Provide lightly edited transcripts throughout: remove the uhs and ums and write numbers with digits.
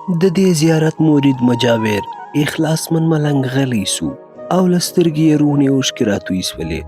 د دې زیارت مورید مجاور اخلاصمن ملنګ غلی سو او له سترګې یې روڼې اوښکې راتوی سولې.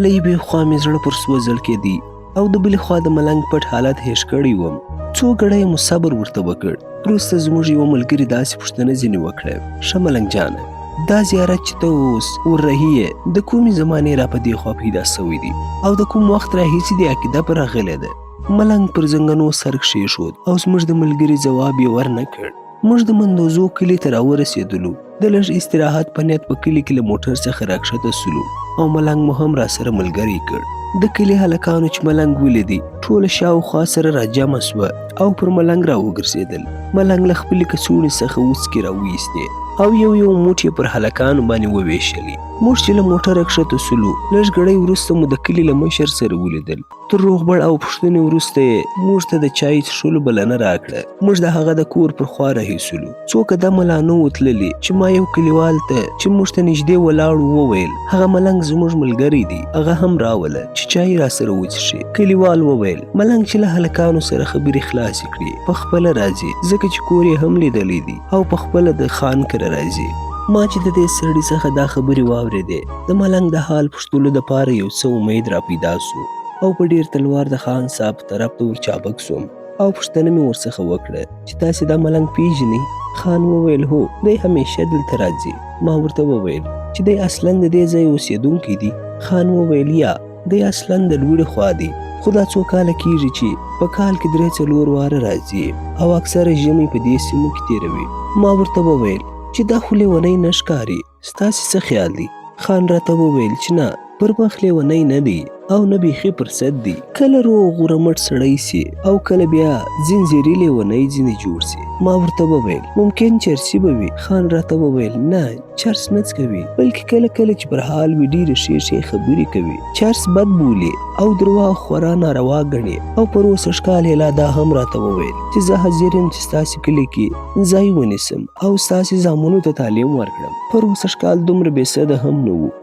له یوې خوا مې زړه پر سوځل کېدی او د بلې خوا د ملنګ پټ حالت هېښ کړی وم. څو ګړی مو صبر ورته وکړ. وروسته زموږ یوه ملګري داسې پوښتنه ځینې وکړه: ښه ملنګ جانه، دا زیارت چې ته اوس وررهي یې د کومې زمانې را په دې خوا پیدا سوی دی او د کوم وخت راهیسې دې عقیده پر راغلی ده؟ ملنګ پر زنګنو سر کښېښود او زموږ د ملګري ځواب یې ورنه کړ. موږ د مندوزو کلي ته راورسېدلو. د لږ استراحت په نیت په کلي کې له موټر څخه راکښته سولو او ملنګ مو هم راسره ملګری کړ. د کلي هلکانو چې ملنګ ولیدی ټوله شاوخوا سره راجمع سوه او پر ملنګ راوګرځېدل. ملنګ له خپلې کڅوړې څخه وڅکې راویستې او یو یو موټ یې پر هلکانو باندې وویشلې. موږ چې له موټره کښته سولو، لږ ګړی وروسته مو د کلي له مشر سره ولیدل. تر روغبړ او پوښتنې وروسته یې موږ ته د چای څښلو بلنه راکړه. موږ د هغه د کور پر خوا رهي سولو. څو قدمه لا نه وو تللي چې ما یو کلیوال ته چې موږ ته نږدې ولاړ وویل هغه ملنګ زموږ ملګری دی، هغه هم راوله چې چای راسره وڅښي. کلیوال وویل ملنګ چې له هلکانو سره خبرې خلاصې کړي پخپله راځي، ځکه چې کور یې هم لیدلی دی او پخپله د خان کره راځي. ما چې د دې سړي څخه دا خبرې واورېدې، د ملنګ د حال پوښتلو دپاره یو څه امید را پیدا سو او په ډېر تلوار د خان صاحب طرف ته ورچابک سوم او پوښتنه مې ورڅخه وکړه چې تاسې دا ملنګ پیژنئ؟ خان وویل هو، دی همیشه دلته راځي. ما ورته وویل چې دی اصلا د دې ځای اوسېدونکی دی؟ خان وویل یا، دی اصلا د لوړې خوا دی، خو دا څو کاله کېږي چې په کال کې 3-4 واره راځي او اکثره ژمی په دې سیمو کې تېروي. ما ورته وویل چې دا خو لیونی نه ښکاري، ستاسې څه خیال دی؟ خان راته وویل چې نه، پر مخ لیونی نه دی او نه بیخي پر سد دی. کله روغ ورمټ سړی سي او کله بیا ځنځیري لیونی ځینې جوړ سي. ما ورته وویل ممکن چرسي به وي. خان راته وویل نه، چرس نه څکوي، بلکې کله کله چې پر حال وي ډېرې ښې خبرې کوي. چرس بد بولي او درواغ خورا ناروا ګڼي. او پر اوسه ښکال یې لا دا هم راته وویل چې زه حاضر یم چې ستاسې کلي کې ځای ونیسم او ستاسې زامنو ته تعلیم ورکړم. پر اوسه ښکال دومره بېسده هم نه وو.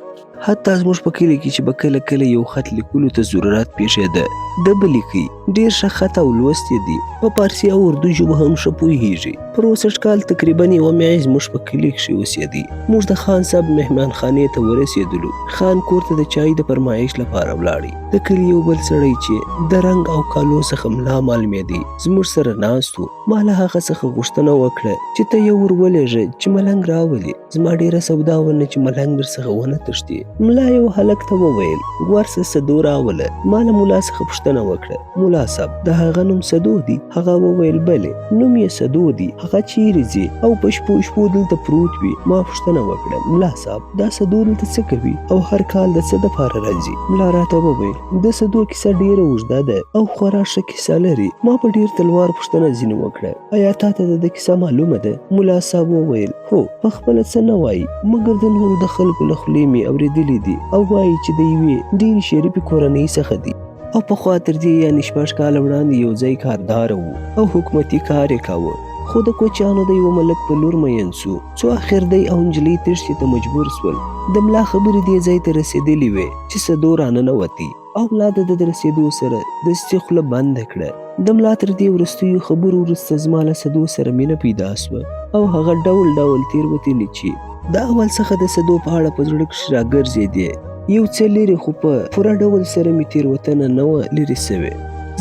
حتی زموږ په کلي کې چې به کله کله یو خط لیکلو ته ضرورت پیښېده، ده به لیکي. ډېر ښه خط او لوستی دی، په پارسي او اردو ژبو هم ښه پوهېږي. پر اوسه ښکال تقریبا یوه میاشت زموږ په کلي کښې اوسېدی. موږ د خان صاحب مهمانخانې ته ورسېدلو. خان کور ته د چای د فرمایش لپاره ولاړی. د کلي یو بل سړی چې د رنګ او کالو څخه ملا معلومېدی زموږ سره ناست و. ما له هغه څخه غوښتنه وکړه چې ته یو ور ولېږه چې ملنګ راولي. زما ډېره سودا ونه چې ملنګ درڅخه ونه تښتي. ملا یو هلک ته وویل ورسه سدو راوله. ما له ملا څخه پوښتنه وکړه ملا صاحب د هغه نوم سدو دی؟ هغه وویل بلې، نوم یې سدو دی. هغه چیرې ځي او په شپو دلته پروت وي؟ ما پوښتنه وکړه ملا صاحب دا سدو دلته څه کوي او هر کال د څه دپاره راځي؟ ملا راته وویل د سدو کیسه ډېره اوږده ده او خورا ښه کیسه لري. ما په ډېر تلوار پوښتنه ځینې وکړه ایا تا ته د کیسه معلومه ده؟ ملا صاحب وویل هو، پخپله څه نه وایي مګر د نورو د خلکو له خولې مې اورېدلي دي او وایي چې د یوې ډېرې شریفې کورنۍ څخه دي او پخوا تر دې یعنې 6 کاله وړاندې یو ځای کارداره و او حکومتي کار یې کاوه، خو د کوچیانو د یوه ملک په لور مین سو څو اخر دی او نجلۍ تښتې ته مجبور سول. د ملا خبرې دې ځای ته رسېدلې وې چې سدو راننوتې او ملا د ده د رسېدو سره دستي خوله بنده کړه. د ملا تر دې وروستیو خبرو وروسته زما له سدو سره مینه پیدا سوه او هغه ډول تېروتنې چې د اول څخه د سدو په اړه په زړه کښې راګرځېدې یو څه لرې، خو په پوره ډول سره مې تېروتنه نه وه لرې سوې.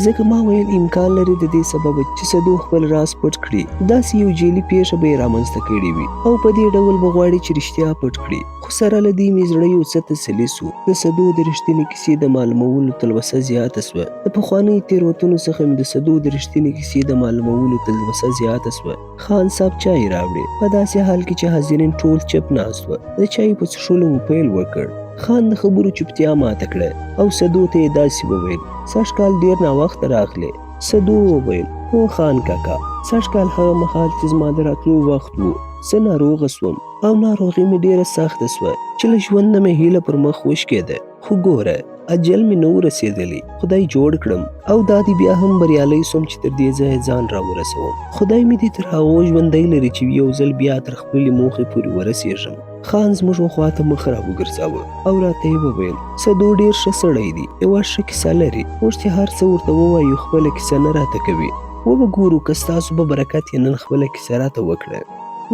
ځکه ما ویل امکان لري د دې سببه چې سدو خپل راز پټ کړي، داسې یو جعلي پیښه به یې رامنځته کړې وي او په دې ډول به غواړي چې رښتیا پټ کړي. خو سره له دې مې زړه یو څه تسلي سو. د سدو د رښتینې کیسې د معلومولو تلوسه زیاته سوه. د پخوانیو تېروتنو څخه مې د سدو د رښتینې کیسې د معلومولو تلوسه زیاته سوه. خان صاحب چای راوړې. په داسې حال کې چې حاضرین ټول چپ ناست وه. د چای په څښلو مو پیل وکړ. خان د خبرو چوپتیا ماته کړه او سدو ته یې داسې وویل سږکال ډېر ناوخته راغلی. سدو وویل هو خان کاکا، سږکال هغه مهال چې زما د راتلو وخت و زه ناروغه سوم او ناروغي مې ډېره سخته سوه چې له ژونده مې هیله پر مخ وشکېده. خو ګوره اجل مې نه و رسېدلی، خدای جوړ کړم او دا دې بیا هم بریالی سوم چې تر دې ځایه ځان راورسوم. خدای مې دې تر هغو ژوندی لري چې یو ځل بیا تر خپلې موخې پورې ورسېږم. خان زموږ خوا ته مخ راوګرځاوه او راته یې وویل سدو ډېر ښه سړی دی، یوه ښه کیسه لري. موږ چې هر څه ورته ووایو خپله کیسه نه راته کوي. وبه ګورو که ستاسو به برکت یې نن خپله کیسه راته وکړه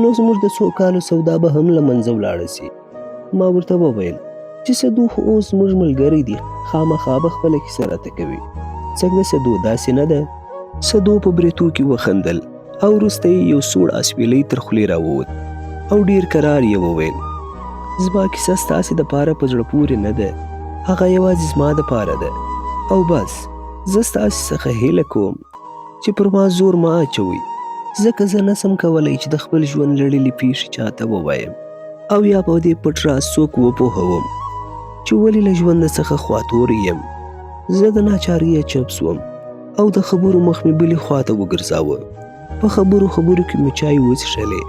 نو زموږ د څو کالو سودا به هم له منځه ولاړه سي. ما ورته وویل چې سدو خو اوس زموږ ملګری دی، خامخا به خپله کیسه راته کوي. څنګه سدو داسې نه ده؟ سدو په بریتو کې وخندل او وروسته یې یو سوړ اسویلی تر خولې راووت او ډیر کرار یې وویل زما کیسه ستاسې دپاره په زړه پورې نه ده، هغه یوازې زما دپاره ده او بس زه ستاسې څخه هیله کوم چې پر ما زور مه اچوئ، ځکه زه نسم کولی چې د خپل ژوند لړلې پیښې چاته ووایم او یا په دې پټ راز څوک وپوهوم چې ولې له ژونده څخه خواتوری یم. زه د ناچارۍ چپ سوم او د خبرو مخ مې بلې خواته وګرځاوه. په خبرو کې مې چای وڅښلې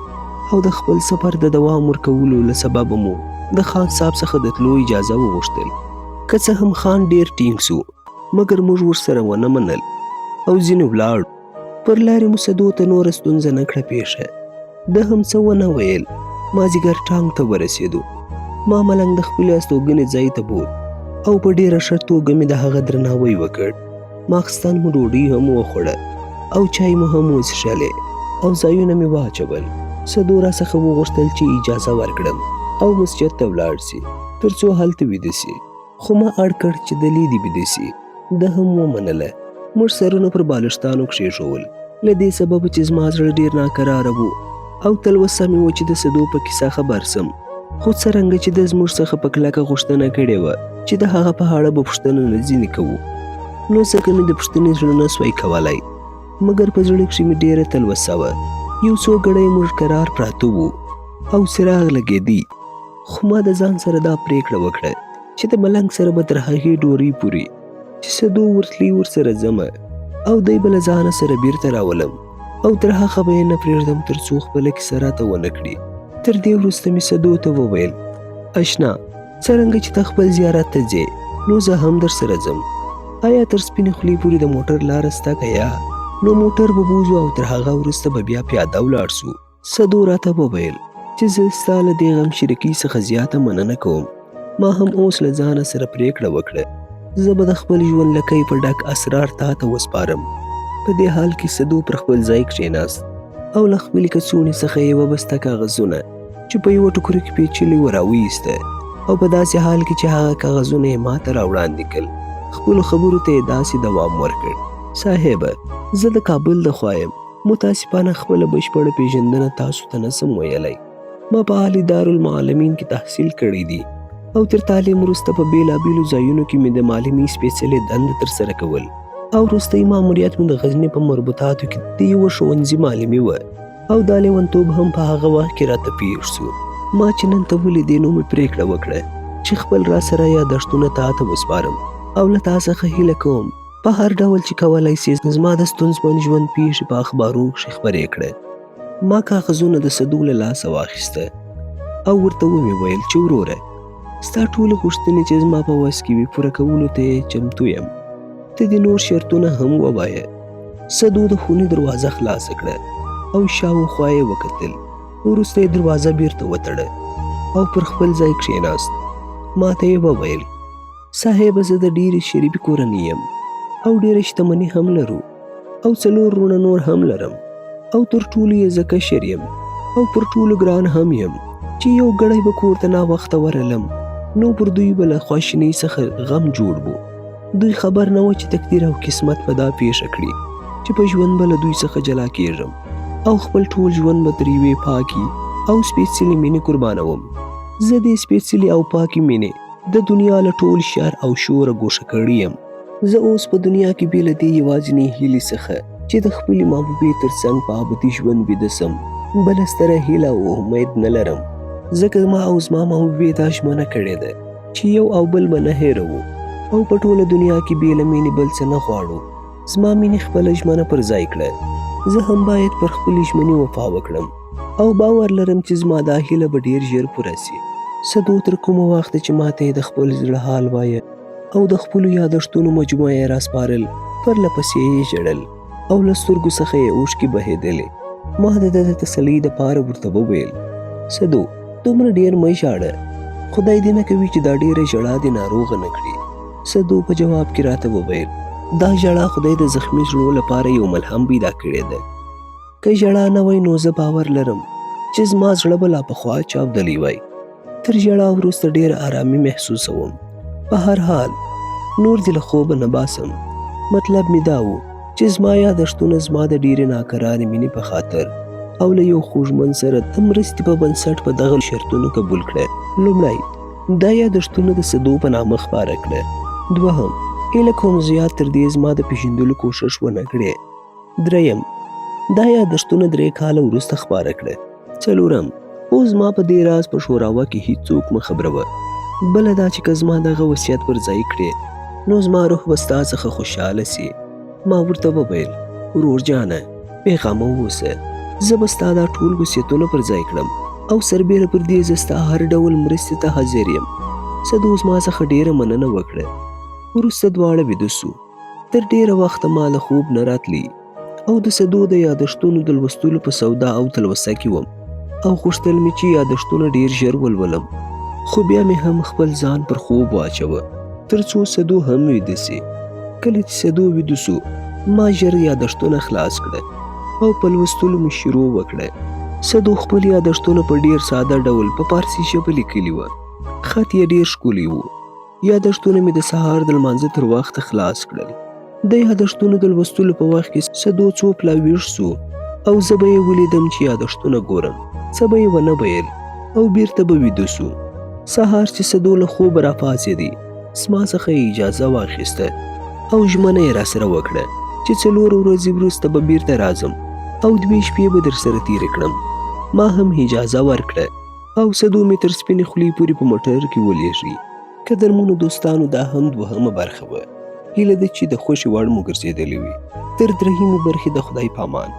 او د خپل سفر د دوام ورکولو له سببه مو د خان صاحب څخه د تلو اجازه وغوښتل. که څه هم خان ډیر ټینګ سو مګر موږ ورسره ونه منل او ځینې ولاړو. پر لارې مو سدو ته نوره ستونزه نه کړه پیښه، ده هم څه ونه ویل. مازدیګر ټانګ ته ورسېدو. ما ملنګ د خپلې استوګنې ځای ته بوت او په ډیره ښه توګه مې د هغه درناوی وکړ. ماخستن مو ډوډۍ هم وخوړه او چای مو هم وڅښلې او ځایونه مې واچول. سدو راڅخه وغوښتل چې اجازه ورکړم او مسجد ته ولاړ سي تر څو هلته ویده سي، خو ما اړ کړ چې د لیدې ویده سي. ده هم ومنله. موږ سرونه پر بالښتانو کښېښول له دې سببه چې زما زړه ډېر ناکراره و او تلوسه مې وه چې د سدو په کیسه خبر سم، خو څرنګه چې د زموږ څخه په کلکه غوښتنه کړې وه چې د هغه په اړه به پوښتنه نه ځینې کوو، نو ځکه مې د پوښتنې زړه نه سوی کولی. مګر په زړه کښې مې ډېره تلوسه وه. یو څو ګړی موږ کرار پراته وو او څراغ لګېدی، خو ما د ځان سره دا پرېکړه وکړه چې د ملنګ سره به تر هغې ډورۍ پورې چې سدو ورتلي ورسره ځمه او دی به له ځانه سره بیرته راولم او تر هغه به یې نه پرېږدم تر څو خپله کیسه راته ونه کړي. تر دې وروسته مې سدو ته وویل اشنا څرنګه چې ته خپل زیارت ته ځې نو زه هم در سره ځم. آیا تر سپینې خولې پورې د موټر لاره سته که یا؟ نو موټر به بوځو او تر هغه وروسته به بیا پیاده ولاړ سو. سدو راته وویل چې زه ستا له دې غم شریکۍ څخه زیاته مننه کوم. ما هم اوس له ځانه سره پرېکړه وکړه زه به د خپل ژوند لکۍ په ډک اسرار تا ته وسپارم. په دې حال کې سدو پر خپل ځای کښېناست او له خپلې کڅوړې څخه یوه بسته کاغذونه چې په یوه ټوکر کې پیچلي وه راویسته او په داسې حال کې چې هغه کاغذونه یې ما ته راوړاندې کړل. خپلو خبرو ته یې داسې دوام ورکړ صاحبه زه د کابل د خوا یم، متاسفانه خپله بشپړه پیژندنه تاسو ته نسم ویلی. ما په عالي دارالمعلمین کې تحصیل کړی دی او تر تعلیم وروسته په بېلابېلو ځایونو کې مې د معلمي سپېڅلې دنده ترسره کول او وروستی ماموریت مې د غزني په مربوطاتو کې د یوه ښوونځي معلمي وه او دا لیونتوب هم په هغه وخت کې راته پېښ سو. ما چې نن ته ولیدې نو مې پرېکړه وکړه چې خپل راسره یادښتونه تا ته وسپارم او له تا څخه هیله کوم په هر ډول چې کولی سې زما د ستونزمن ژوند پیښې په اخبارو کښې خپرې کړه. ما کاغذونه د سدو له لاسه واخیسته او ورته ومې ویل چې وروره ستا ټولې غوښتنې چې زما په وس کې وي پوره کولو ته چمتو یم، ته دې نور شرطونه هم ووایه. سدو د خونې دروازه خلاصه کړه او شاوخوا یې وکتل، وروسته یې دروازه بیرته وتړه او پر خپل ځای کښېناست. ما ته یې وویل صاحبه زه د ډېرې شریفې کورنۍ یم او ډېره شتمني هم لرو او 4 وروڼه نور هم لرم او تر ټولو یې زه کشر یم او پر ټولو ګران هم یم چې یو ګړی به کور ته ناوخته ورغلم نو پر دوی به له خواشینۍ څخه غم جوړ و. دوی خبر نه و چې تقدیر او قسمت به دا پیښه کړي چې په ژوند به له دوی څخه جلا کېږم او خپل ټول ژوند به تر یوې پاکي او سپېڅلې مینې قربانوم. زه دې سپېڅلې او پاکي مینې د دنیا له ټول شر او شوره ګوښه کړی یم. زه اوس په دنیا کې بې له دې یوازینۍ هیلې څخه چې د خپلې محبوبې تر څنګ په ابدي ژوند ویده سم بله ستره هیله او امید نه لرم، ځکه ما او زما محبوبې دا ژمنه کړې ده چې یو او بل به نه هېروو او په ټوله دنیا کې بې له مینې بل څه نه غواړو. زما مینې خپله ژمنه پر ځای کړه، زه هم باید پر خپلې ژمنې وفا وکړم او باور لرم چې زما دا هیله به ډېر ژر پوره سي. سدو تر کومه وخته چې ماته یې د خپل زړه حال وایه او د خپلو یادښتونو مجموعه یې راسپارل، پرله پسې یې ژړل او له سترګو څخه یې اوښکې بهېدلې. ما د ده د تسلۍ دپاره ورته وویل سدو دومره ډېر مه ژاړه، خدای دې نه کوي چې دا ډېره ژړا دې ناروغه نه کړي. سدو په جواب کې راته وویل دا ژړا خدای د زخمي زړونو لپاره یو ملهم پیدا کړی دی. که ژړا نه وای نو زه باور لرم چې زما زړه به لا پخوا چاودلی وای. تر ژړا وروسته ډېره ارامي محسوسوم. په هر حال نور دې له خوبه نه باسم. مطلب مې دا و چې زما یادښتونه زما د ډېرې ناکرارې مینې په خاطر او له یو خوږمن سره د مرستې په بنسټ په دغه شرطونو قبول کړه. لومړی دا یادښتونه د صدو په نامه خپاره کړه. دوهم هیله کوم زیات تر دې زما د پېژندلو کوشش ونه کړې. دریم دا یادښتونه 3 کاله وروسته خپاره کړه. څلورم اوس زما په دې راز په شوراوا کې هیڅوک مه خبروه. بله دا چې که زما دغه وصیت پر ځای کړې نو زما روح به ستا څخه خوشحاله سي. ما ورته وویل ورور جانه بېغمه واوسه، زه به ستا دا ټول وصیتونه پر ځای کړم او سربیره پر دې زه ستا هر ډول مرستې ته حاضر یم. صدو زما څخه ډېره مننه وکړه. وروسته دواړه ویده سو. تر ډېره وخته ما له خوب نه راتلی او د صدو د یادښتونو د لوستلو په سودا او تلوسه کې وم او غوښتل مې چې یادښتونه ډېر ژر ولولم. خو بیا مې هم خپل ځان پر خوب واچوه تر څو صدو هم ویده سي. کله چې صدو ویده سو ما ژر یادښتونه خلاص کړه او په لوستلو مې شروع وکړه. صدو خپل یادښتونه په ډېر ساده ډول په پارسي ژبه لیکلي وه. خط یې ډېر ښکلي و. یادښتونه مې د سهار د لمانځه تر وخته خلاص کړل. د یادښتونو د لوستلو په وخت کې صدو څو پلا ویښ سو او زه به یې ولیدم چې یادښتونه ګورم. څه به یې ونه ویل او بیرته به ویده سو. سهار چې صدو له خوبه راپاڅېدی زما څخه یې اجازه واخیسته او ژمنه یې راسره وکړه چې 4 ورځې وروسته به بیرته راځم او 2 شپې به درسره تېرې کړم. ما هم اجازه ورکړه او صدو مې تر سپینې خولې پورې په موټر کې ولېږي. قدرمنو دوستانو دا هم 2مه برخه وه. هیله ده چې د خوښې وړ مو ګرځېدلې وي. تر 3مې برخې د خدای په امان.